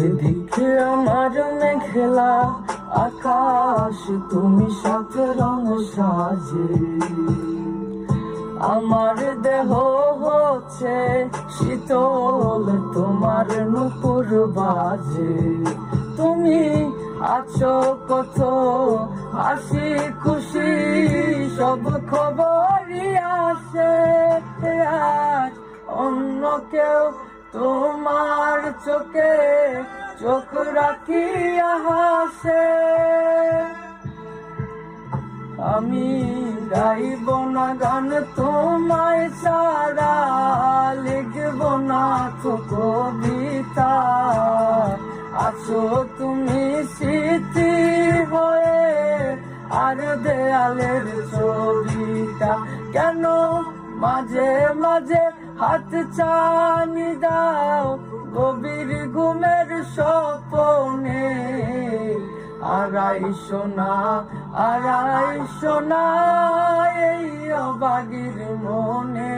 এদিকে আমার মেঘলা আকাশ, তুমি সাত রং সাজে। আমার দেহ হচ্ছে শীতল, তোমার নুপুর বাজে। তুমি আছো কত হাসি খুশি, সব খবরই আসে। আজ অন্য কেউ তোমার চোখে চোখ রাখিয়া হাসে। আমি গাইব না গান তোমায় ছাড়া, লিখব না তো কবিতা। আছো তুমি স্মৃতি হয়ে, আর দেয়ালের ছবিটা। কেন মাঝে মাঝে হাত ছানি দাও গভীর ঘুমের স্বপ্নে। আড়াই সোনা এই অবাগির মনে।